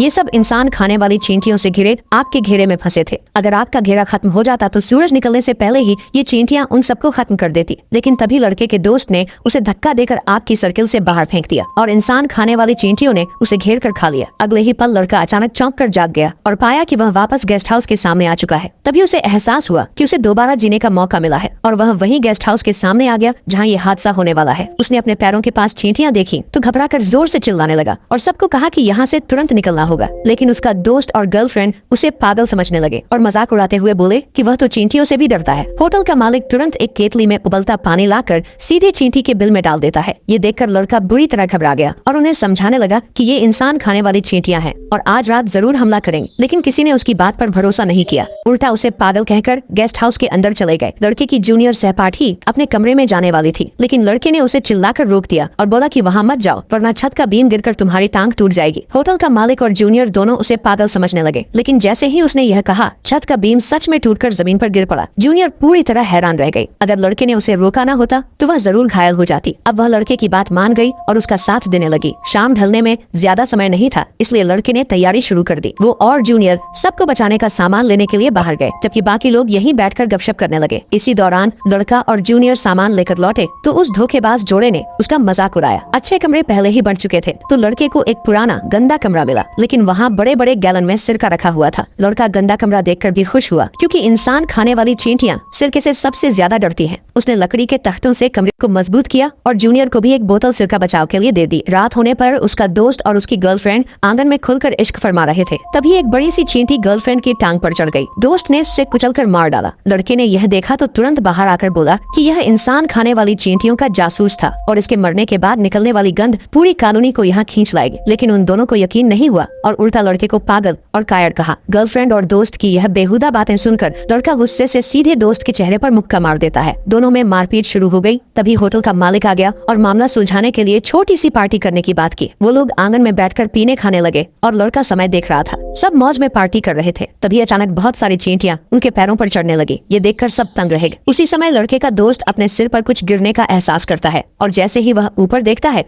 ये सब इंसान खाने वाली चींटियों से घिरे आग के घेरे में फंसे थे। अगर आग का घेरा खत्म हो जाता तो सूरज निकलने से पहले ही ये चींटियां उन सबको खत्म कर देती। लेकिन तभी लड़के के दोस्त ने उसे धक्का देकर आग की सर्किल से बाहर फेंक दिया और इंसान खाने वाली चींटियों ने उसे घेर कर खा लिया। अगले ही पल लड़का अचानक चौंक कर जाग गया और पाया कि वह वापस गेस्ट हाउस के सामने आ चुका है। तभी उसे एहसास हुआ कि उसे दोबारा जीने का मौका मिला है और वह वही गेस्ट हाउस के सामने आ गया जहाँ ये हादसा होने वाला है। उसने अपने पैरों के पास चींटियां देखी तो घबराकर जोर से चिल्लाने लगा और सबको कहा कि यहाँ से तुरंत निकलना होगा। लेकिन उसका दोस्त और गर्लफ्रेंड उसे पागल समझने लगे और मजाक उड़ाते हुए बोले कि वह तो चींटियों से भी डरता है। होटल का मालिक तुरंत एक केतली में उबलता पानी लाकर सीधे चींटी के बिल में डाल देता है। ये देखकर लड़का बुरी तरह घबरा गया और उन्हें समझाने लगा कि ये इंसान खाने वाली चींटियां हैं और आज रात जरूर हमला करेंगे। लेकिन किसी ने उसकी बात पर भरोसा नहीं किया, उल्टा उसे पागल कहकर गेस्ट हाउस के अंदर चले गए। लड़के की जूनियर सहपाठी अपने कमरे में जाने वाली थी, लेकिन लड़के ने उसे चिल्लाकर रोक दिया और बोला कि वहाँ मत जाओ वरना छत का बीम गिरकर तुम्हारी टांग टूट जाएगी। होटल का मालिक और जूनियर दोनों उसे पागल समझने लगे, लेकिन जैसे ही उसने यह कहा छत का बीम सच में टूटकर जमीन पर गिर पड़ा। जूनियर पूरी तरह हैरान रह गई। अगर लड़के ने उसे रोका न होता तो वह जरूर घायल हो जाती। अब वह लड़के की बात मान गई और उसका साथ देने लगी। शाम ढलने में ज्यादा समय नहीं था, इसलिए लड़के ने तैयारी शुरू कर दी। वो और जूनियर सबको बचाने का सामान लेने के लिए बाहर गए, जबकि बाकी लोग यहीं बैठकर गपशप करने लगे। इसी दौरान लड़का और जूनियर सामान लेकर लौटे तो उस धोखेबाज जोड़े ने उसका मजाक उड़ाया। अच्छे कमरे पहले ही बन चुके थे तो लड़के को एक पुराना गंदा कमरा मिला, लेकिन वहाँ बड़े बड़े गैलन में सिरका रखा हुआ था। लड़का गंदा कमरा देखकर भी खुश हुआ, क्योंकि इंसान खाने वाली चींटियां सिरके से सबसे ज्यादा डरती हैं। उसने लकड़ी के तख्तों से कमरे को मजबूत किया और जूनियर को भी एक बोतल सिरका बचाव के लिए दे दी। रात होने पर उसका दोस्त और उसकी गर्लफ्रेंड आंगन में खुलकर इश्क फरमा रहे थे। तभी एक बड़ी सी चींटी गर्लफ्रेंड की टांग पर चढ़ गई। दोस्त ने उससे कुचलकर मार डाला। लड़के ने यह देखा तो तुरंत बाहर आकर बोला कि यह इंसान खाने वाली चींटियों का जासूस था और इसके मरने के बाद निकलने वाली गंध पूरी कॉलोनी को यहाँ खींच लाएगी। लेकिन उन दोनों को यकीन नहीं हुआ और उल्टा लड़के को पागल और कायर कहा। गर्लफ्रेंड और दोस्त की यह बेहुदा बातें सुनकर लड़का गुस्से से सीधे दोस्त के चेहरे पर मुक्का मार देता है। दोनों में मारपीट शुरू हो गई। तभी होटल का मालिक आ गया और मामला सुलझाने के लिए छोटी सी पार्टी करने की बात की। वो लोग आंगन में बैठकर पीने खाने लगे और लड़का समय देख रहा था। सब मौज में पार्टी कर रहे थे। तभी अचानक बहुत सारी चींटियां उनके पैरों पर चढ़ने लगी। ये देखकर सब तंग रह गए। उसी समय लड़के का दोस्त अपने सिर पर कुछ गिरने का एहसास करता है और जैसे ही वह ऊपर देखता है